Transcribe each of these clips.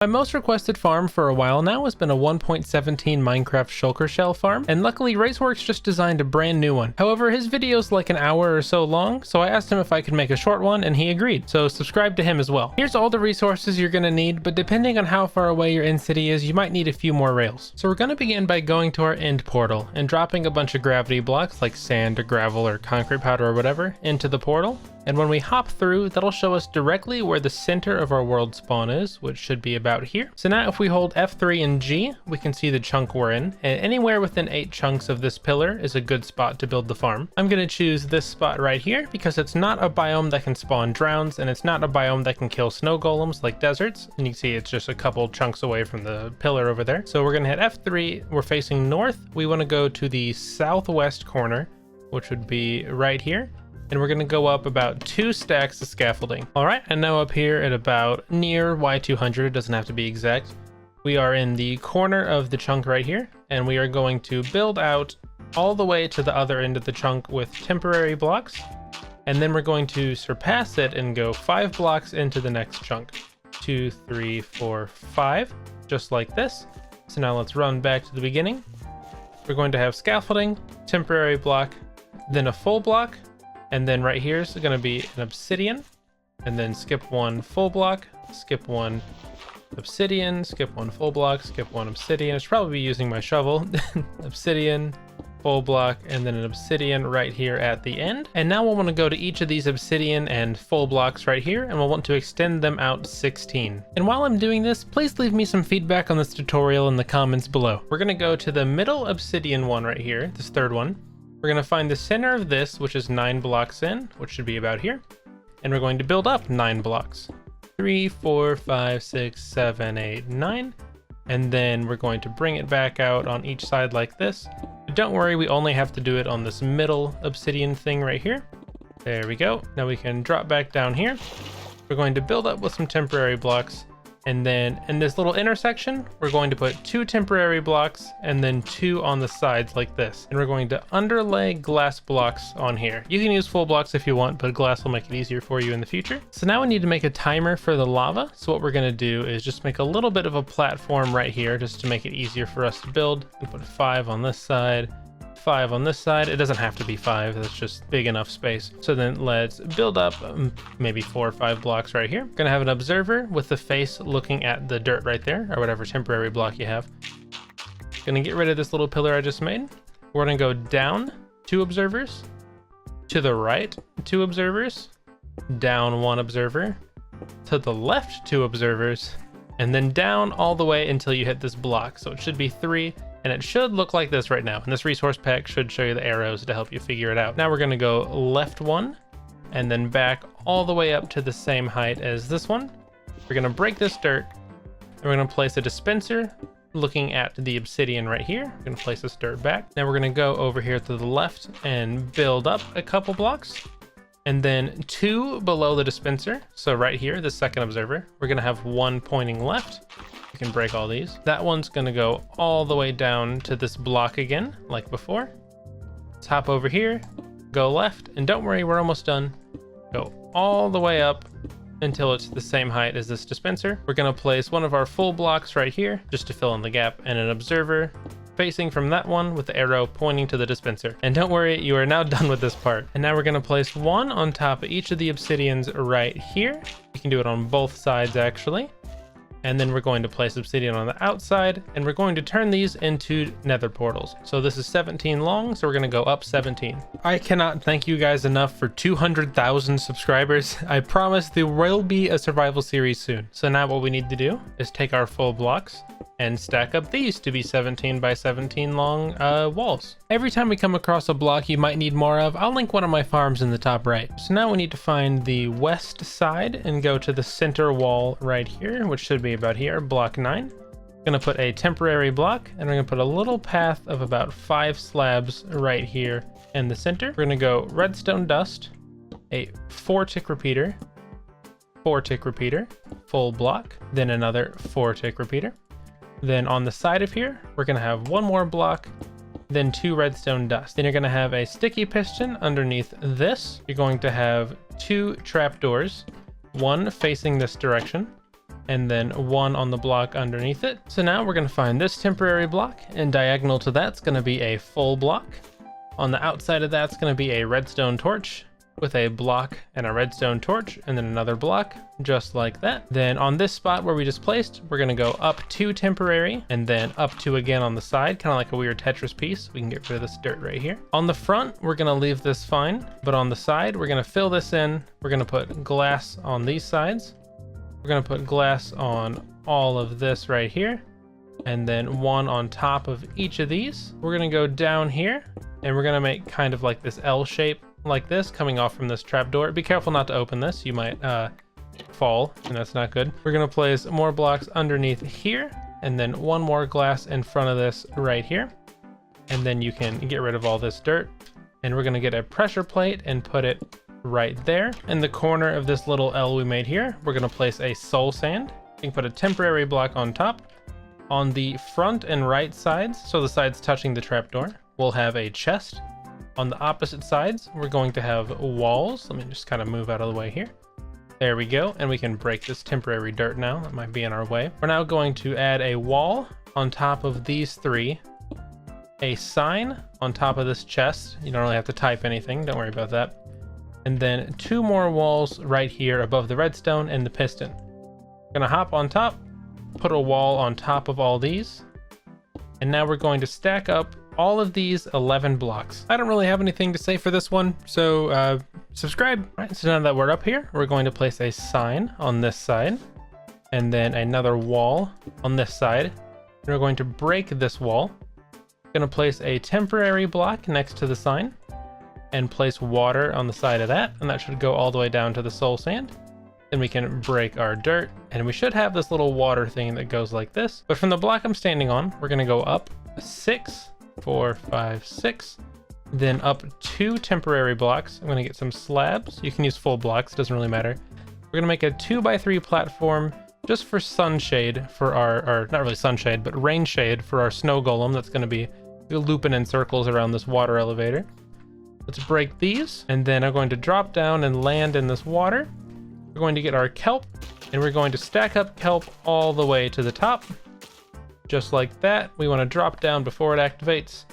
My most requested farm for a while now has been a 1.17 Minecraft Shulker Shell Farm, and luckily Raceworks just designed a brand new one. However, his video's like an hour or so long, so I asked him if I could make a short one, and he agreed, so subscribe to him as well. Here's all the resources you're gonna need, but depending on how far away your end city is, you might need a few more rails. So we're gonna begin by going to our end portal, and dropping a bunch of gravity blocks like sand or gravel or concrete powder or whatever into the portal. And when we hop through, that'll show us directly where the center of our world spawn is, which should be about here. So now if we hold F3 and G, we can see the chunk we're in, and anywhere within 8 chunks of this pillar is a good spot to build the farm. I'm gonna choose this spot right here because it's not a biome that can spawn drowns, and it's not a biome that can kill snow golems like deserts. And you can see it's just a couple chunks away from the pillar over there. So we're gonna hit F3, we're facing north. We wanna go to the southwest corner, which would be right here. And we're gonna go up about 2 stacks of scaffolding. All right, and now up here at about near Y200, it doesn't have to be exact, we are in the corner of the chunk right here, and we are going to build out all the way to the other end of the chunk with temporary blocks, and then we're going to surpass it and go 5 blocks into the next chunk. 2, 3, 4, 5, just like this. So now let's run back to the beginning. We're going to have scaffolding, temporary block, then a full block, and then right here is going to be an obsidian, and then skip 1 full block, skip 1 obsidian, skip 1 full block, skip 1 obsidian. I should probably be using my shovel. Obsidian, full block, and then an obsidian right here at the end. And now we'll want to go to each of these obsidian and full blocks right here, and we'll want to extend them out 16. And while I'm doing this, please leave me some feedback on this tutorial in the comments below. We're going to go to the middle obsidian one right here, this third one. We're going to find the center of this, which is 9 blocks in, which should be about here. And we're going to build up 9 blocks. 3, 4, 5, 6, 7, 8, 9. And then we're going to bring it back out on each side like this. But don't worry, we only have to do it on this middle obsidian thing right here. There we go. Now we can drop back down here. We're going to build up with some temporary blocks. And then in this little intersection, we're going to put 2 temporary blocks and then 2 on the sides like this. And we're going to underlay glass blocks on here. You can use full blocks if you want, but glass will make it easier for you in the future. So now we need to make a timer for the lava. So what we're going to do is just make a little bit of a platform right here just to make it easier for us to build. And put 5 on this side. 5 on this side. It doesn't have to be 5, that's just big enough space. So then let's build up maybe 4 or 5 blocks right here. Gonna have an observer with the face looking at the dirt right there, or whatever temporary block you have. Gonna get rid of this little pillar I just made. We're gonna go down 2 observers, to the right 2 observers, down 1 observer, to the left 2 observers, and then down all the way until you hit this block. So it should be 3. And it should look like this right now. And this resource pack should show you the arrows to help you figure it out. Now we're gonna go left 1 and then back all the way up to the same height as this one. We're gonna break this dirt and we're gonna place a dispenser looking at the obsidian right here. We're gonna place this dirt back. Now we're gonna go over here to the left and build up a couple blocks. And then 2 below the dispenser. So right here, the second observer, we're gonna have 1 pointing left. You can break all these. That one's gonna go all the way down to this block again, like before. Let's hop over here, go left, and don't worry, we're almost done. Go all the way up until it's the same height as this dispenser. We're gonna place one of our full blocks right here, just to fill in the gap, and an observer facing from that one with the arrow pointing to the dispenser. And don't worry, you are now done with this part. And now we're gonna place 1 on top of each of the obsidians right here. You can do it on both sides actually. And then we're going to place obsidian on the outside, and we're going to turn these into nether portals. So this is 17 long, so we're gonna go up 17. I cannot thank you guys enough for 200,000 subscribers. I promise there will be a survival series soon. So now what we need to do is take our full blocks and stack up these to be 17 by 17 long walls. Every time we come across a block you might need more of, I'll link one of my farms in the top right. So now we need to find the west side and go to the center wall right here, which should be about here, block 9. We're gonna put a temporary block, and we're gonna put a little path of about 5 slabs right here in the center. We're gonna go redstone dust, a 4-tick repeater, 4-tick repeater, full block, then another 4-tick repeater. Then on the side of here, we're gonna have 1 more block, then 2 redstone dust. Then you're gonna have a sticky piston underneath this. You're going to have 2 trapdoors, one facing this direction, and then 1 on the block underneath it. So now we're going to find this temporary block, and diagonal to that's going to be a full block. On the outside of that's going to be a redstone torch with a block and a redstone torch, and then another block just like that. Then on this spot where we just placed, we're going to go up 2 temporary and then up 2 again on the side, kind of like a weird Tetris piece. We can get rid of this dirt right here. On the front, we're going to leave this fine, but on the side, we're going to fill this in. We're going to put glass on these sides. We're going to put glass on all of this right here, and then 1 on top of each of these. We're going to go down here, and we're going to make kind of like this L shape like this coming off from this trapdoor. Be careful not to open this. You might fall, and that's not good. We're going to place more blocks underneath here, and then 1 more glass in front of this right here. And then you can get rid of all this dirt. And we're going to get a pressure plate and put it right there. In the corner of this little L we made here, we're going to place a soul sand. You can put a temporary block on top. On the front and right sides, so the sides touching the trapdoor, we'll have a chest. On the opposite sides, we're going to have walls. Let me just kind of move out of the way here. There we go. And we can break this temporary dirt now. That might be in our way. We're now going to add a wall on top of these 3. A sign on top of this chest. You don't really have to type anything. Don't worry about that. And then 2 more walls right here above the redstone and the piston. We're going to hop on top, put a wall on top of all these. And now we're going to stack up all of these 11 blocks. I don't really have anything to say for this one, so subscribe. All right, so now that we're up here, we're going to place a sign on this side, and then another wall on this side. And we're going to break this wall. We're going to place a temporary block next to the sign, and place water on the side of that, and that should go all the way down to the soul sand. Then we can break our dirt, and we should have this little water thing that goes like this. But from the block I'm standing on, we're going to go up 6, 4, 5, 6, then up 2 temporary blocks. I'm going to get some slabs. You can use full blocks, doesn't really matter. We're going to make a 2x3 platform just for sunshade for our, not really sunshade, but rain shade for our snow golem that's going to be looping in circles around this water elevator. Let's break these, and then I'm going to drop down and land in this water. We're going to get our kelp, and we're going to stack up kelp all the way to the top. Just like that. We want to drop down before it activates,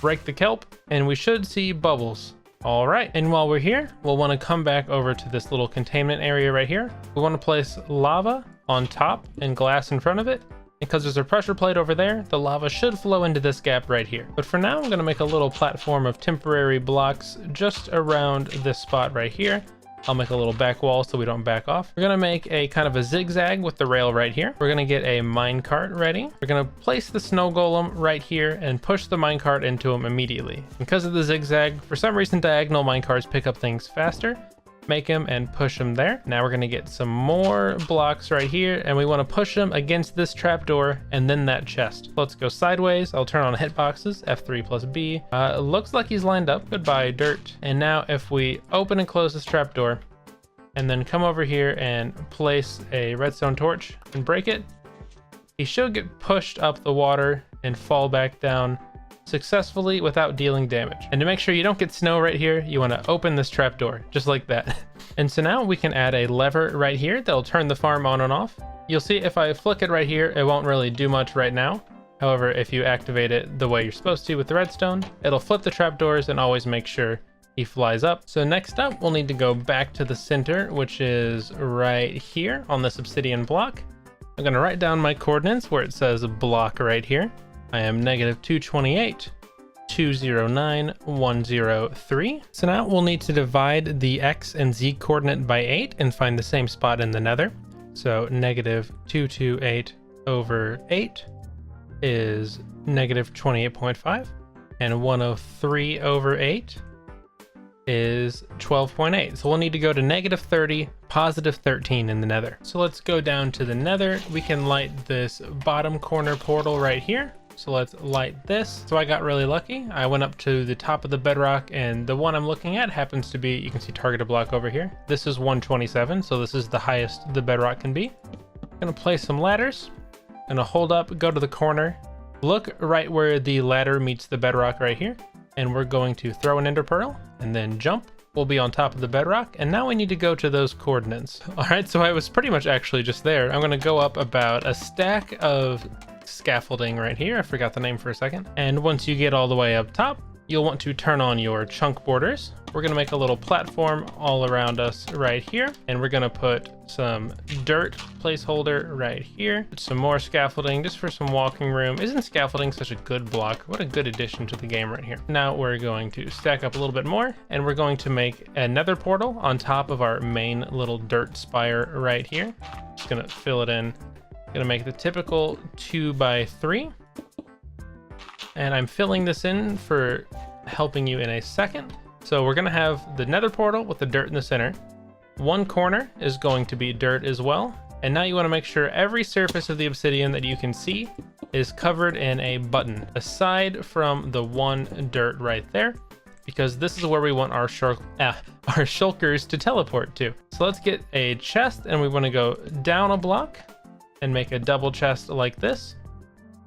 break the kelp, and we should see bubbles. All right, and while we're here, we'll want to come back over to this little containment area right here. We want to place lava on top and glass in front of it. Because there's a pressure plate over there, the lava should flow into this gap right here. But for now, I'm going to make a little platform of temporary blocks just around this spot right here. I'll make a little back wall so we don't back off. We're gonna make a kind of a zigzag with the rail right here. We're gonna get a minecart ready. We're gonna place the snow golem right here and push the minecart into him immediately. Because of the zigzag, for some reason diagonal minecarts pick up things faster. Make him and push him there. Now we're gonna get some more blocks right here, and we want to push them against this trapdoor and then that chest. Let's go sideways. I'll turn on hitboxes, F3 plus B. Looks like he's lined up. Goodbye, dirt. And now if we open and close this trapdoor, and then come over here and place a redstone torch and break it, he should get pushed up the water and fall back down successfully without dealing damage. And to make sure you don't get snow right here, you want to open this trapdoor just like that. And so now we can add a lever right here that'll turn the farm on and off. You'll see if I flick it right here, it won't really do much right now. However, if you activate it the way you're supposed to with the redstone, it'll flip the trapdoors and always make sure he flies up. So next up, we'll need to go back to the center, which is right here on this obsidian block. I'm going to write down my coordinates where it says block right here. I am -228, 209, 103. So now we'll need to divide the X and Z coordinate by 8 and find the same spot in the nether. So -228 over 8 is -28.5, and 103 over 8 is 12.8. So we'll need to go to -30, +13 in the nether. So let's go down to the nether. We can light this bottom corner portal right here. So let's light this. So I got really lucky. I went up to the top of the bedrock, and the one I'm looking at happens to be, you can see targeted block over here. This is 127, so this is the highest the bedrock can be. I'm gonna place some ladders. I'm gonna hold up, go to the corner, look right where the ladder meets the bedrock right here, and we're going to throw an ender pearl and then jump. will be on top of the bedrock, and now we need to go to those coordinates. All right, so I was pretty much actually just there. I'm gonna go up about a stack of scaffolding right here. I forgot the name for a second. And once you get all the way up top, you'll want to turn on your chunk borders. We're gonna make a little platform all around us right here, and we're gonna put some dirt placeholder right here. Put some more scaffolding just for some walking room. Isn't scaffolding such a good block? What a good addition to the game right here. Now we're going to stack up a little bit more, and we're going to make a nether portal on top of our main little dirt spire right here. Just gonna fill it in. Gonna make the typical 2x3. And I'm filling this in for helping you in a second. So we're gonna have the nether portal with the dirt in the center. One corner is going to be dirt as well. And now you wanna make sure every surface of the obsidian that you can see is covered in a button, aside from the one dirt right there, because this is where we want our shulkers to teleport to. So let's get a chest, and we wanna go down a block and make a double chest like this.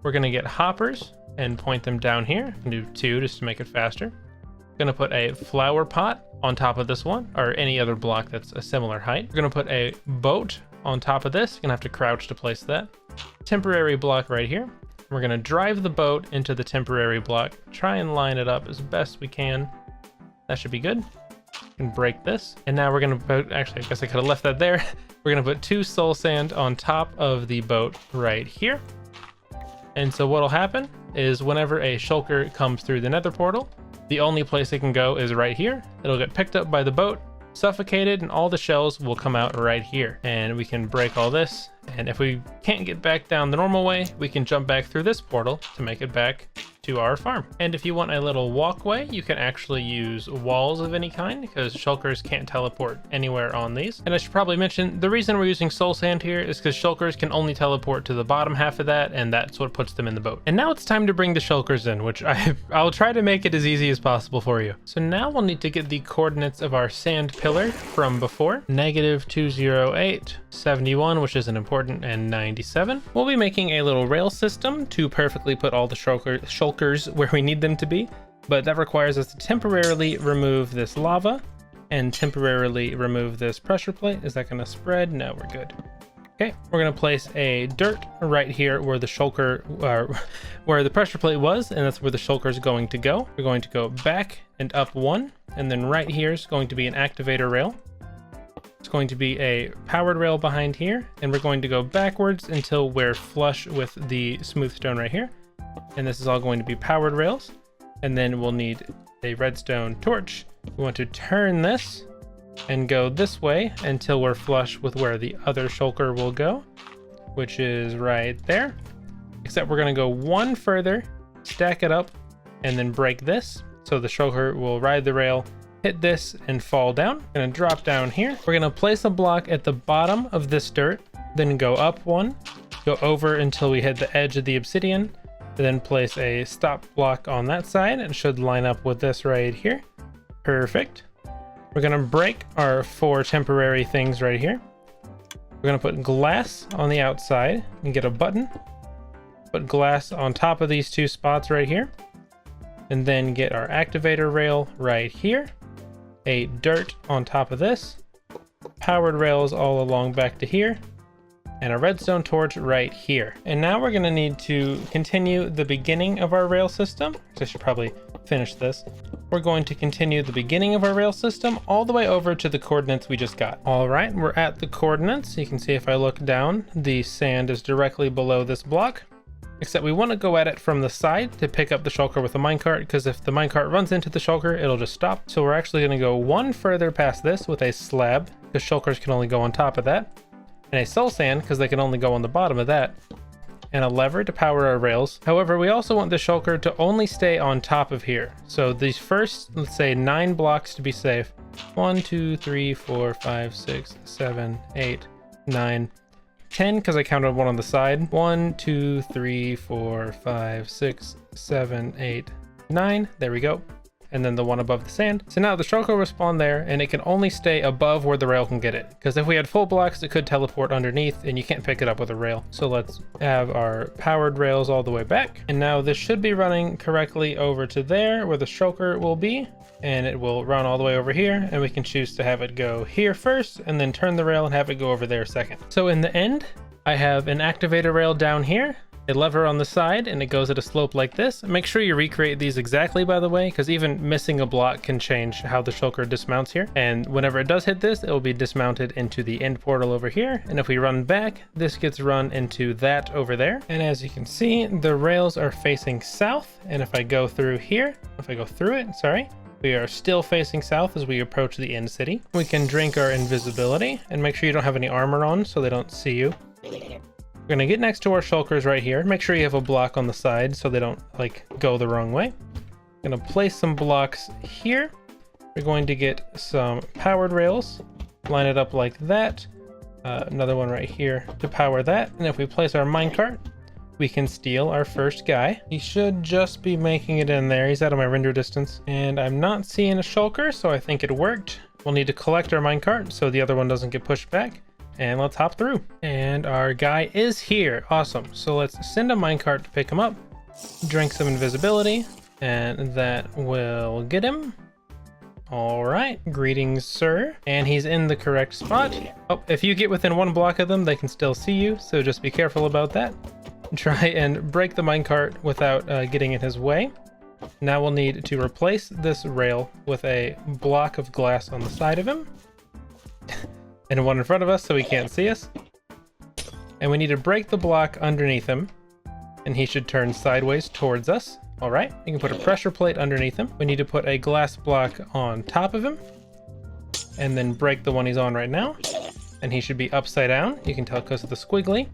We're gonna get hoppers and point them down here. Do 2 just to make it faster. Gonna put a flower pot on top of this one, or any other block that's a similar height. We're gonna put a boat on top of this. You're gonna have to crouch to place that. Temporary block right here. We're gonna drive the boat into the temporary block. Try and line it up as best we can. That should be good. And break this. And now we're gonna put, actually, I guess I could have left that there. We're gonna put 2 soul sand on top of the boat right here. And so what'll happen is whenever a shulker comes through the nether portal, the only place it can go is right here. It'll get picked up by the boat, suffocated, and all the shells will come out right here. And we can break all this. And if we can't get back down the normal way, we can jump back through this portal to make it back to our farm. And if you want a little walkway, you can actually use walls of any kind, because shulkers can't teleport anywhere on these. And I should probably mention, the reason we're using soul sand here is because shulkers can only teleport to the bottom half of that, and that's what puts them in the boat. And now it's time to bring the shulkers in, which I'll try to make it as easy as possible for you. So now we'll need to get the coordinates of our sand pillar from before. -208, 71, which isn't important, and 97. We'll be making a little rail system to perfectly put all the shulkers where we need them to be, but that requires us to temporarily remove this lava and temporarily remove this pressure plate. Is that going to spread? No, we're good. Okay, we're going to place a dirt right here where the shulker, where the pressure plate was, and that's where the shulker is going to go. We're going to go back and up 1, and then right here is going to be an activator rail. It's going to be a powered rail behind here, and we're going to go backwards until we're flush with the smooth stone right here. And this is all going to be powered rails. And then we'll need a redstone torch. We want to turn this and go this way until we're flush with where the other shulker will go, which is right there. Except we're going to go 1 further, stack it up, and then break this. So the shulker will ride the rail, hit this, and fall down. We're going to drop down here. We're going to place a block at the bottom of this dirt, then go up 1, go over until we hit the edge of the obsidian, then place a stop block on that side, and should line up with this right here. Perfect. We're gonna break our 4 temporary things right here. We're gonna put glass on the outside and get a button. Put glass on top of these 2 spots right here. And then get our activator rail right here. A dirt on top of this. Powered rails all along back to here. And a redstone torch right here. And now we're gonna need to continue the beginning of our rail system. So I should probably finish this. We're going to continue the beginning of our rail system all the way over to the coordinates we just got. All right, we're at the coordinates. You can see if I look down, the sand is directly below this block. Except we want to go at it from the side to pick up the shulker with the minecart, because if the minecart runs into the shulker, it'll just stop. So we're actually going to go 1 further past this with a slab, because shulkers can only go on top of that. And a soul sand, because they can only go on the bottom of that. And a lever to power our rails. However, we also want the shulker to only stay on top of here. So these first, let's say 9 blocks to be safe. 1, 2, 3, 4, 5, 6, 7, 8, 9, 10, because I counted 1 on the side. 1, 2, 3, 4, 5, 6, 7, 8, 9. There we go. and then the one above the sand. So now the shulker will spawn there, and it can only stay above where the rail can get it. Because if we had full blocks, it could teleport underneath, and you can't pick it up with a rail. So let's have our powered rails all the way back. And now this should be running correctly over to there where the shulker will be. And it will run all the way over here, and we can choose to have it go here first and then turn the rail and have it go over there second. So in the end, I have an activator rail down here, a lever on the side, and it goes at a slope like this. Make sure you recreate these exactly, by the way, because even missing a block can change how the shulker dismounts here. And whenever it does hit this, it will be dismounted into the end portal over here. And if we run back, this gets run into that over there. And as you can see, the rails are facing south. And if I go through here, we are still facing south as we approach the end city. We can drink our invisibility and make sure you don't have any armor on so they don't see you. We're gonna get next to our shulkers right here. Make sure you have a block on the side so they don't like go the wrong way. Gonna place some blocks here. We're going to get some powered rails, line it up like that. Another one right here to power that. And if we place our minecart, we can steal our first guy. He should just be making it in there. He's out of my render distance. And I'm not seeing a shulker, so I think it worked. We'll need to collect our minecart so the other one doesn't get pushed back. And let's hop through. And our guy is here. Awesome. So let's send a minecart to pick him up. Drink some invisibility. And that will get him. All right. Greetings, sir. And he's in the correct spot. Oh, if you get within one block of them, they can still see you. So just be careful about that. Try and break the minecart without getting in his way. Now we'll need to replace this rail with a block of glass on the side of him. And one in front of us so he can't see us. And we need to break the block underneath him. And he should turn sideways towards us. All right, you can put a pressure plate underneath him. We need to put a glass block on top of him. And then break the one he's on right now. And he should be upside down. You can tell because of the squiggly.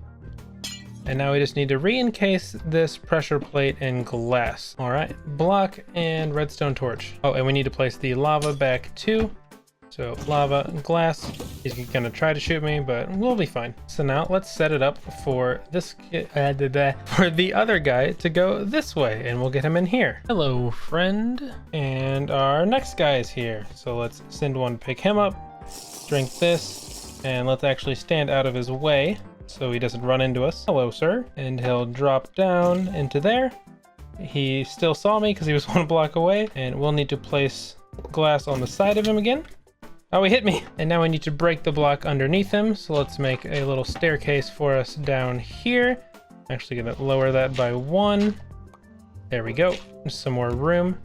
And now we just need to re-encase this pressure plate in glass. All right, block and redstone torch. Oh, and we need to place the lava back too. So lava, glass. He's gonna try to shoot me, but we'll be fine. So now let's set it up for this for the other guy to go this way, and we'll get him in here. Hello, friend. And our next guy is here. So let's send one, pick him up, drink this, and let's actually stand out of his way so he doesn't run into us. Hello, sir. And he'll drop down into there. He still saw me because he was one block away, and we'll need to place glass on the side of him again. Oh, he hit me. And now we need to break the block underneath him. So let's make a little staircase for us down here. I'm actually gonna lower that by 1. There we go. There's some more room.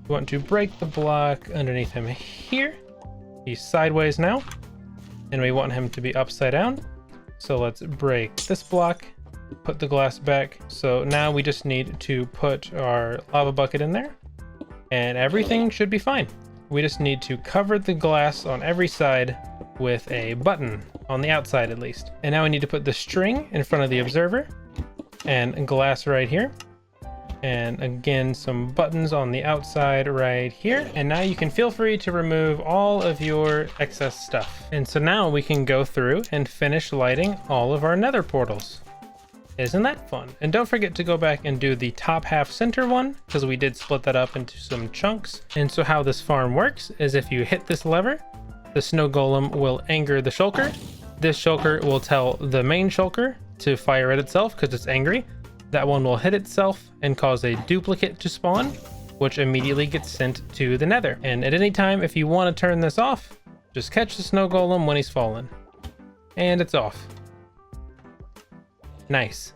We want to break the block underneath him here. He's sideways now, and we want him to be upside down. So let's break this block, put the glass back. So now we just need to put our lava bucket in there, and everything should be fine. We just need to cover the glass on every side with a button, on the outside at least. And now we need to put the string in front of the observer, and glass right here. And again, some buttons on the outside right here. And now you can feel free to remove all of your excess stuff. And so now we can go through and finish lighting all of our nether portals. Isn't that fun? And don't forget to go back and do the top half center one, because we did split that up into some chunks. And so how this farm works is if you hit this lever, the snow golem will anger the shulker. This shulker will tell the main shulker to fire at itself because it's angry. That one will hit itself and cause a duplicate to spawn, which immediately gets sent to the nether. And at any time, if you want to turn this off, just catch the snow golem when he's fallen. And it's off. Nice.